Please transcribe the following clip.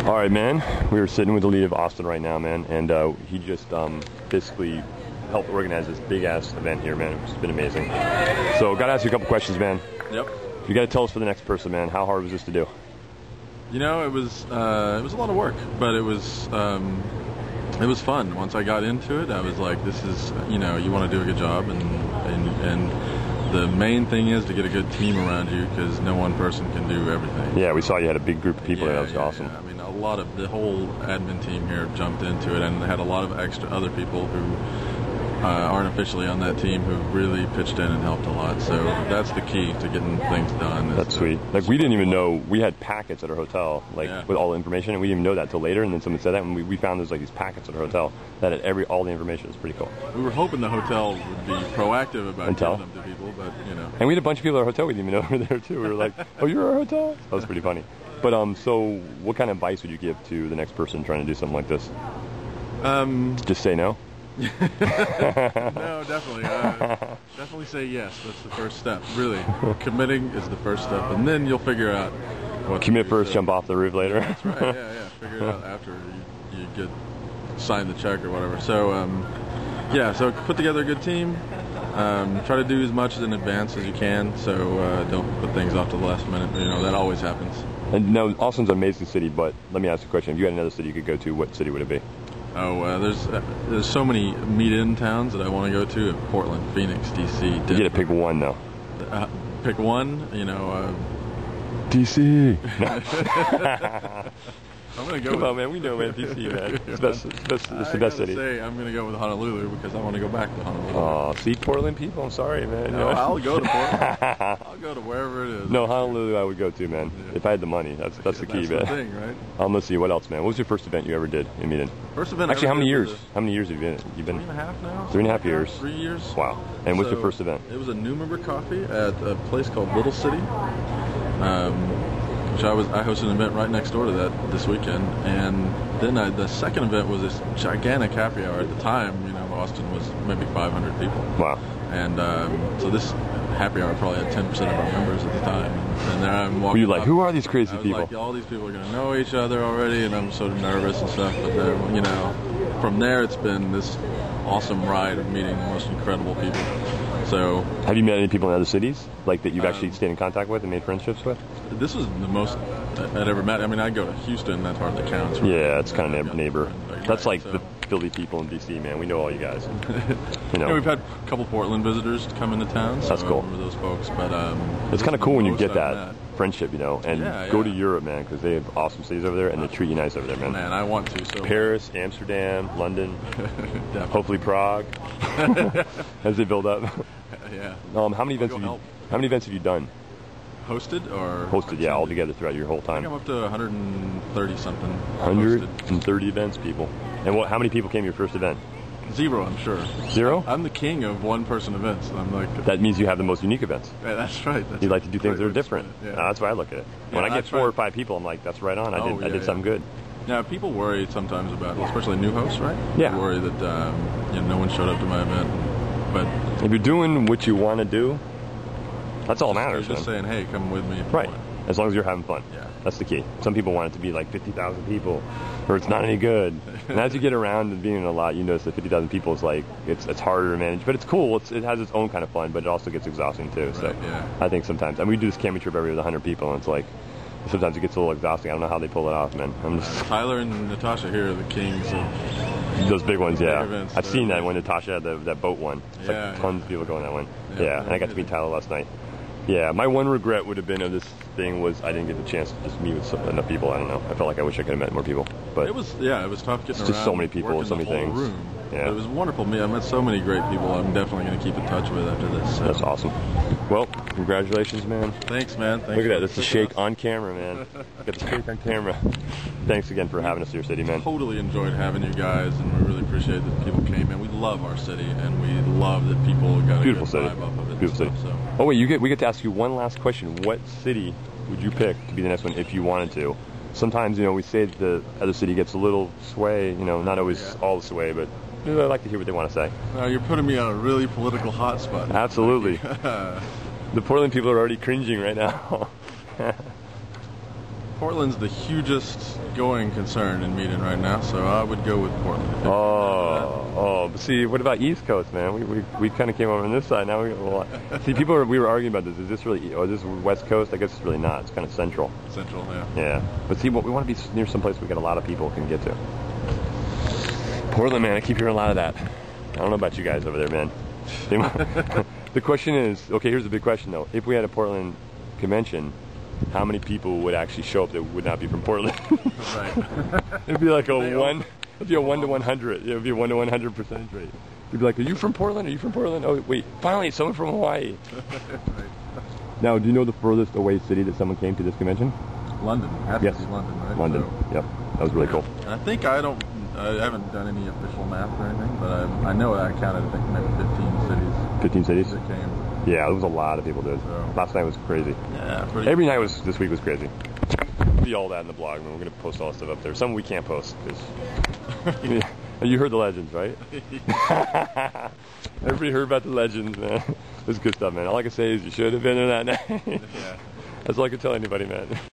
All right, man. We were sitting with the lead of Austin right now, man, and he just basically helped organize this big-ass event here, man. It's been amazing. So, got to ask you a couple questions, man. Yep. You got to tell us for the next person, man. How hard was this to do? You know, it was a lot of work, but it was fun. Once I got into it, I was like, this is, you know, you want to do a good job, and the main thing is to get a good team around you, because no one person can do everything. Yeah, we saw you had a big group of people. That was awesome. Yeah. I mean, the whole admin team here jumped into it, and they had a lot of extra other people who aren't officially on that team who really pitched in and helped a lot. So that's the key to getting things done. That's sweet. Like, we didn't even know we had packets at our hotel, like with all the information, and we didn't even know that till later. And then someone said that, and we found there's like these packets at our hotel that had all the information. It was pretty cool. We were hoping the hotel would be proactive about giving them to people, but you know. And we had a bunch of people at our hotel we didn't even know were there too. We were like, "Oh, you're our hotel?" That was pretty funny. But so what kind of advice would you give to the next person trying to do something like this? Just say no. No, definitely. Definitely say yes. That's the first step. Really, committing is the first step, and then you'll figure out what. Commit first, jump off the roof later. That's right. Yeah. Figure it out after you get signed the check or whatever. So, so put together a good team. Try to do as much in advance as you can. So don't put things off to the last minute. You know, that always happens. And now, Austin's an amazing city, but let me ask you a question. If you had another city you could go to, what city would it be? Oh, there's so many meet-in towns that I want to go to. Portland, Phoenix, D.C., Denver. You get to pick one, though. Pick one, you know. D.C. I'm going to go. Come on, man. We know, man. D.C., man. It's the best city. I'm going to go with Honolulu because I want to go back to Honolulu. Oh, see, Portland people? I'm sorry, man. No, I'll go to Portland. I'll go to wherever it is. No, Honolulu I would go to, man. Yeah. If I had the money. That's the key, man. That's the thing, right? Let's see. What else, man? What was your first event you ever did in Meetin? First event Actually, how many years? How many years have you been? 3.5 now. 3.5 years. 3 years. Wow. And what's your first event? It was a new member coffee at a place called Little City. Which I hosted an event right next door to that this weekend, and then the second event was this gigantic happy hour. At the time, you know, Austin was maybe 500 people. Wow. And so this happy hour probably had 10% of our members at the time. And there I'm walking. Were you like, who are these crazy people? Like, all these people are going to know each other already, and I'm so nervous and stuff. But then, you know, from there it's been this awesome ride of meeting the most incredible people. So, have you met any people in other cities, like that you've actually stayed in contact with and made friendships with? This was the most I'd ever met. I mean, I go to Houston, that hardly counts. Right? Yeah, it's kind of neighbor. That's like the Philly people in D.C., man. We know all you guys. You know, we've had a couple Portland visitors come into town. So that's cool. I remember those folks, but it's kind of cool when you get that friendship, you know, and go to Europe, man, because they have awesome cities over there, and they treat you nice over there, man. Man, I want to. So Paris, Amsterdam, London, hopefully Prague, as they build up. Yeah. How many events have you done? Hosted, yeah, all together throughout your whole time. I think I'm up to 130 something. 130 events, people. And how many people came to your first event? 0, I'm sure. 0? I'm the king of one-person events. I'm like. That means you have the most unique events. Yeah, that's right. You like to do things that are different. Yeah. That's why I look at it. When I get 4 or 5 people, I'm like, that's right on. I did something good. Now, people worry sometimes about, especially new hosts, right? Yeah. They worry that no one showed up to my event. But if you're doing what you want to do, that's all that matters. You're just saying, hey, come with me. Right. As long as you're having fun. Yeah. That's the key. Some people want it to be like 50,000 people, or it's not any good. And as you get around and being in a lot, you notice that 50,000 people is like, it's harder to manage. But it's cool. It has its own kind of fun, but it also gets exhausting too. Right, so yeah. I think sometimes, and we do this camping trip every year with 100 people, and it's like, sometimes it gets a little exhausting. I don't know how they pull it off, man. Tyler and Natasha here are the kings of those big ones, yeah. Events, I've seen that when Natasha had that boat one. It's like tons of people going that one. Yeah, and I got to meet Tyler last night. Yeah, my one regret would have been of this thing was I didn't get the chance to just meet with enough people. I don't know. I felt like I wish I could have met more people. But it was tough getting around. Just so many people and so many things. Room. Yeah. But it was wonderful. I met so many great people. I'm definitely going to keep in touch with after this. So. That's awesome. Well, congratulations, man. Thanks, man. Thanks. Look at that. That's a shake on camera, man. Got the shake on camera. Thanks again for having us in your city, man. Totally enjoyed having you guys, and we really appreciate that people came in. We love our city, and we love that people got a beautiful good city. vibe off of it. Beautiful city. So. Oh wait, we get to ask you one last question. What city would you pick to be the next one if you wanted to? Sometimes, we say that the other city gets a little sway, not always all the sway, but I like to hear what they want to say. Now you're putting me on a really political hot spot. Absolutely. The Portland people are already cringing right now. Portland's the hugest going concern in Meetin right now, so I would go with Portland. But see, what about East Coast, man? We kind of came over on this side. Now see, we were arguing about this. Is this really, or is this West Coast? I guess it's really not. It's kind of central. Central, yeah. Yeah, but see, we want to be near someplace we got a lot of people can get to. Portland, man, I keep hearing a lot of that. I don't know about you guys over there, man. The question is, okay, here's the big question though. If we had a Portland convention, how many people would actually show up that would not be from Portland? Right. It'd be like a 1 to 100. It would be a 1 to 100 percentage rate. We'd be like, are you from Portland? Are you from Portland? Oh, wait, finally, someone from Hawaii. Right. Now, do you know the furthest away city that someone came to this convention? London. Yes. London, right? London. So, yep. That was really cool. And I think I haven't done any official math or anything, but I know I counted, I think, maybe 15 cities. 15 cities? That came. Yeah, there was a lot of people, dude. So, last night was crazy. Yeah, Every night this week was crazy. See all that in the blog, and we're going to post all that stuff up there. Some we can't post, because you heard the legends, right? Everybody heard about the legends, man. It was good stuff, man. All I can say is you should have been there that night. Yeah. That's all I can tell anybody, man.